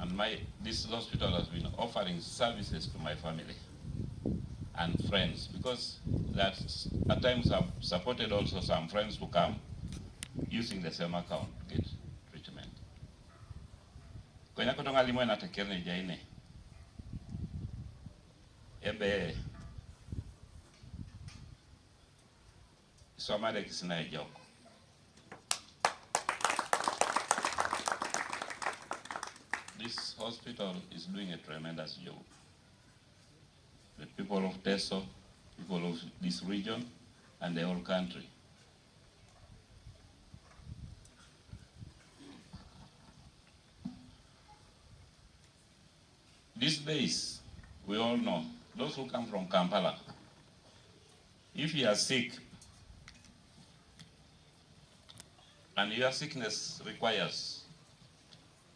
And this hospital has been offering services to my family and friends, because that at times I've supported also some friends to come using the same account to get treatment. Kwenye kutonga limwe na tekerne jaine. Ebe Somale kisina joko. This hospital is doing a tremendous job. The people of TESO, people of this region, and the whole country. These days, we all know, those who come from Kampala, if you are sick, and your sickness requires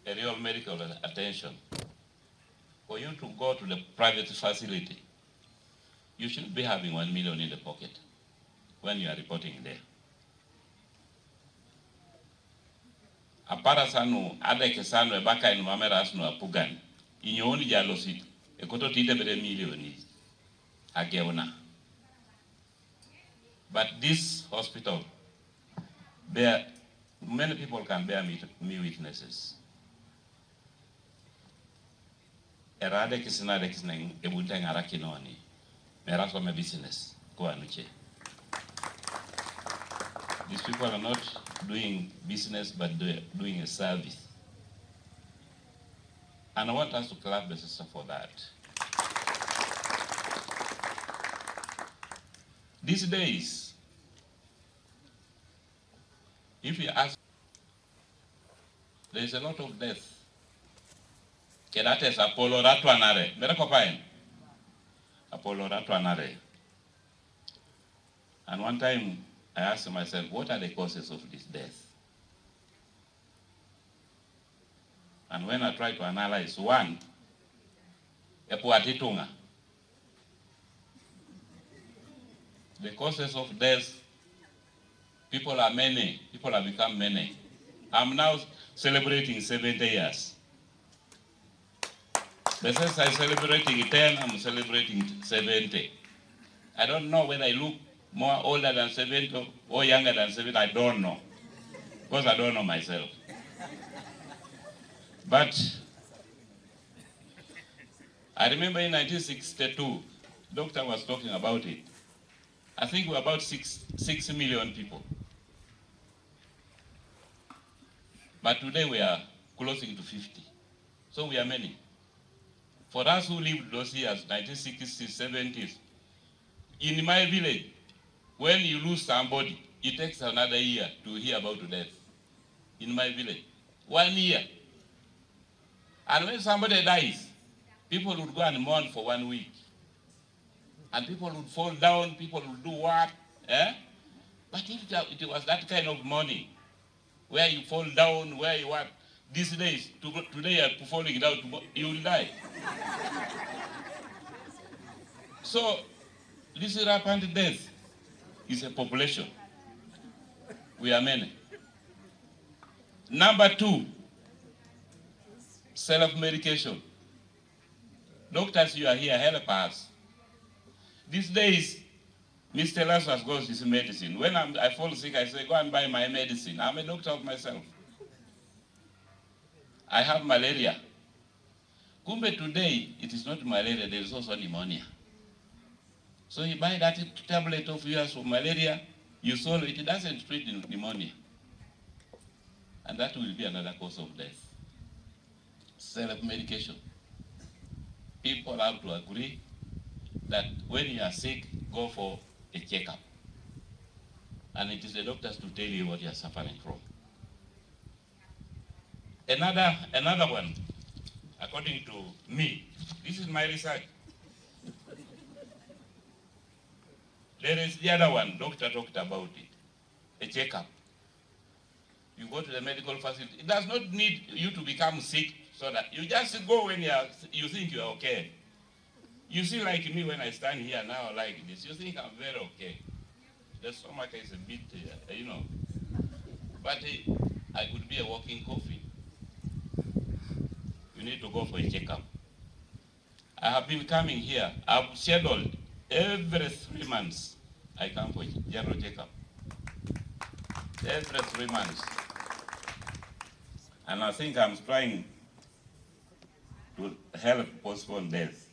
a real medical attention, for you to go to the private facility, you should be having 1 million in the pocket when you are reporting there. Apara sanu adeke sanu ebaka inu mamera asnu apugani. Inyoni jalo sit. Ekoto tite bere million ageona. But this hospital, many people can bear me witnesses. Erade kisina de kisina ebunta ngara kinoni. Meraso me business ko anuche. These people are not doing business but doing a service. And I want us to clap the sister for that. These days, if you ask, there is a lot of death. Kedate is Apollo Ratuanare. Merakopain. Apollo Ratuanare. And one time I asked myself, what are the causes of this death? And when I try to analyze, one, epuatitunga. The causes of death, people are many, people have become many. I'm now celebrating 70 years. Bethesda is celebrating 10, I'm celebrating 70. I don't know whether I look more older than 70 or younger than 70, I don't know. Because I don't know myself. But I remember in 1962, doctor was talking about it. I think we're about 6 million people. But today we are closing to 50. So we are many. For us who lived those years, 1960s, 70s, in my village, when you lose somebody, it takes another year to hear about death. In my village, 1 year. And when somebody dies, people would go and mourn for 1 week. And people would fall down, people would do what? But if it was that kind of mourning, where you fall down, where you what, these days, today you're falling down, you will die. So, this rampant death is a population. We are many. Number 2, self-medication. Doctors, you are here, help us. These days, Mr. Eresu goes his medicine. When I fall sick, I say, go and buy my medicine. I'm a doctor of myself. I have malaria. Kumbe today, it is not malaria, there is also pneumonia. So you buy that tablet of yours for malaria, you swallow it, it doesn't treat pneumonia. And that will be another cause of death. Self-medication. People have to agree that when you are sick, go for a checkup. And it is the doctors to tell you what you are suffering from. Another one, according to me, this is my research. There is the other one, doctor talked about it, a checkup. You go to the medical facility. It does not need you to become sick so that you just go when you think you are okay. You see, like me, when I stand here now like this, you think I'm very okay. The stomach is a bit, but I could be a walking coffin. you need to go for a checkup. I have been coming here. I've scheduled every 3 months. I come for general checkup. Every 3 months. And I think I'm trying to help postpone death.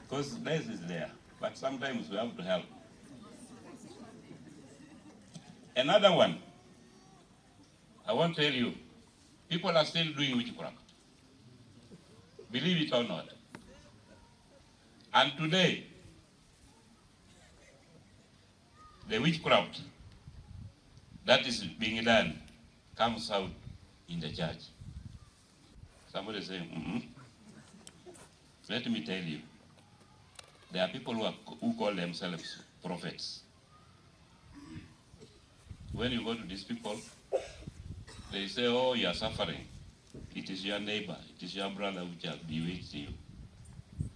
Because death is there, but sometimes we have to help. Another one, I want to tell you, people are still doing witchcraft. Believe it or not. And today, the witchcraft that is being done comes out in the church. Somebody saying, Let me tell you, there are people who call themselves prophets. When you go to these people, they say, oh, you are suffering. It is your neighbor, it is your brother which has bewitched you.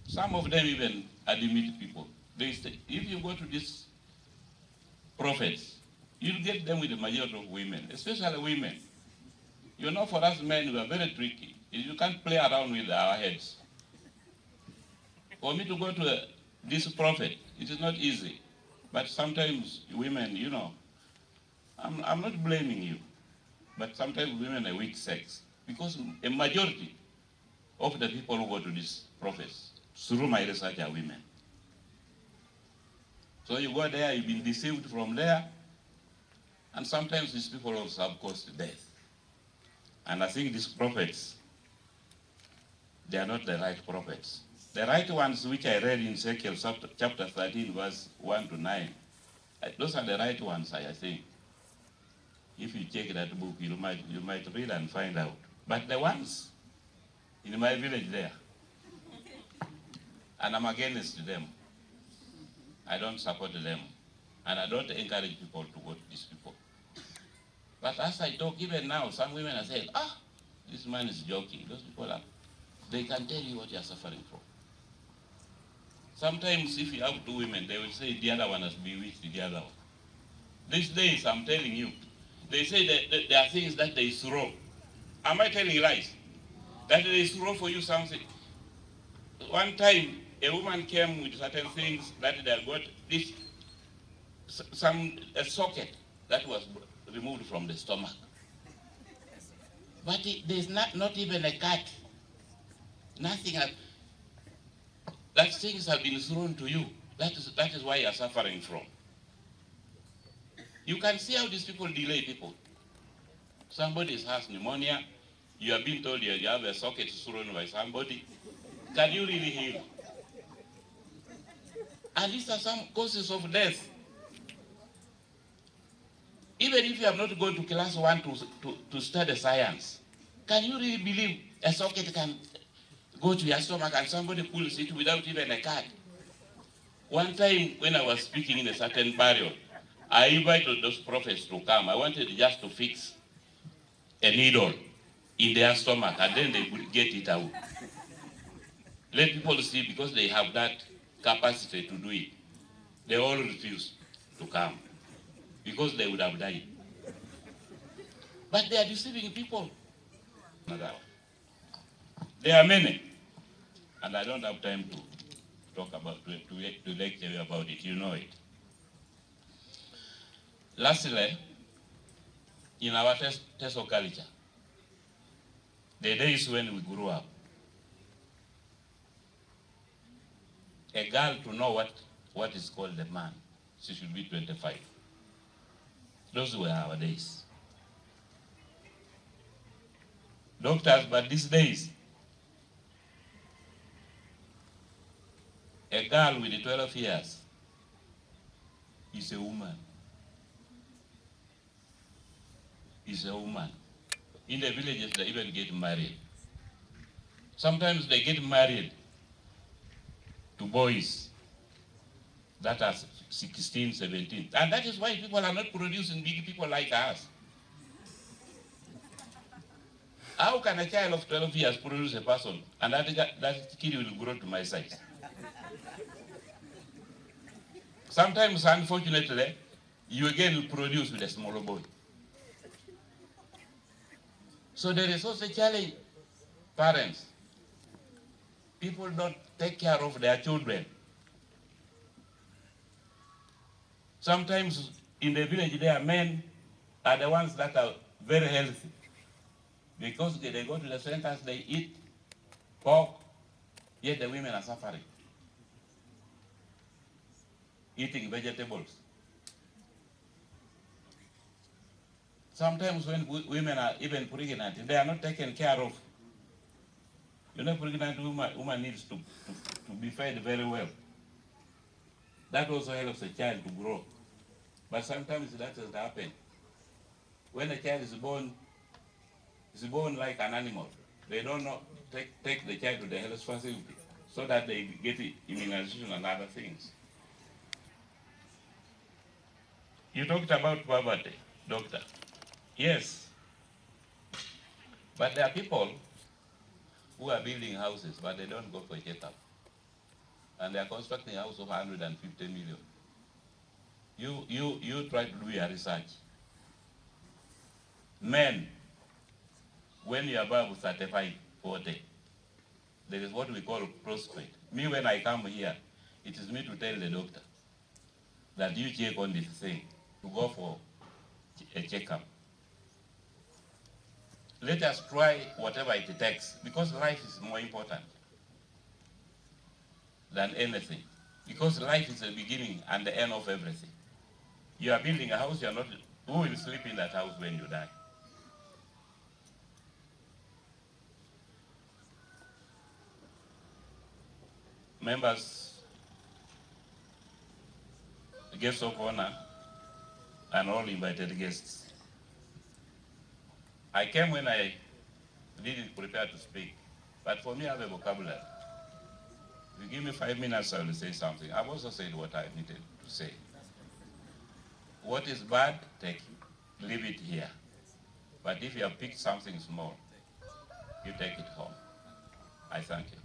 Some of them even admit people. They say, if you go to these prophets, you'll get them with the majority of women, especially women. You know, for us men, we are very tricky. You can't play around with our heads. For me to go to this prophet, it is not easy. But sometimes women, you know, I'm not blaming you, but sometimes women are weak sex. Because a majority of the people who go to these prophets, through my research, are women. So you go there, you've been deceived from there, and sometimes these people also have caused death. And I think these prophets, they are not the right prophets. The right ones which I read in Ezekiel chapter 13, verse 1 to 9, those are the right ones, I think. If you check that book, you might read and find out. But the ones in my village there, and I'm against them. I don't support them. And I don't encourage people to go to these people. But as I talk, even now, some women are saying, this man is joking. Those people they can tell you what you are suffering from. Sometimes if you have two women, they will say the other one has bewitched the other one. These days, I'm telling you, they say that there are things that they throw. Am I telling lies? That they throw for you something. One time, a woman came with certain things that they got this, a socket that was removed from the stomach. But there's not even a cut. Nothing. That things have been thrown to you. That is why you are suffering from. You can see how these people delay people. Somebody has pneumonia. You have been told you have a socket thrown by somebody. Can you really heal? And these are some causes of death. Even if you have not gone to class 1 to study science, can you really believe a socket can go to your stomach and somebody pulls it without even a cut? One time when I was speaking in a certain burial, I invited those prophets to come. I wanted just to fix a needle in their stomach and then they would get it out. Let people see, because they have that capacity to do it. They all refuse to come because they would have died. But they are deceiving people. There are many, and I don't have time to talk about to lecture you about it. You know it. Lastly, in our TESO culture, the days when we grew up, a girl to know what is called a man, she should be 25. Those were our days. Doctors, but these days, a girl with 12 years is a woman. Is a woman. In the villages, they even get married. Sometimes they get married to boys that are 16, 17. And that is why people are not producing big people like us. How can a child of 12 years produce a person and that kid will grow to my size? Sometimes, unfortunately, you again will produce with a smaller boy. So there is also a challenge. Parents, people don't take care of their children. Sometimes in the village, there are men are the ones that are very healthy because they go to the centers, they eat pork, yet the women are suffering, eating vegetables. Sometimes when women are even pregnant, they are not taken care of. You know, pregnant woman needs to be fed very well. That also helps a child to grow. But sometimes that doesn't happen. When a child is born like an animal. They don't know, take the child to the health facility so that they get immunization and other things. You talked about poverty, doctor. Yes, but there are people who are building houses, but they don't go for checkup. And they are constructing a house of 150 million. You try to do your research. Men, when you're above 35, 40, there is what we call prostrate. Me, when I come here, it is me to tell the doctor that you check on this thing, to go for a checkup. Let us try whatever it takes, because life is more important than anything. Because life is the beginning and the end of everything. You are building a house, you are not, who will sleep in that house when you die? Members, guests of honor, and all invited guests. I came when I didn't prepare to speak, but for me I have a vocabulary. If you give me 5 minutes, I will say something. I've also said what I needed to say. What is bad, take it. Leave it here. But if you have picked something small, you take it home. I thank you.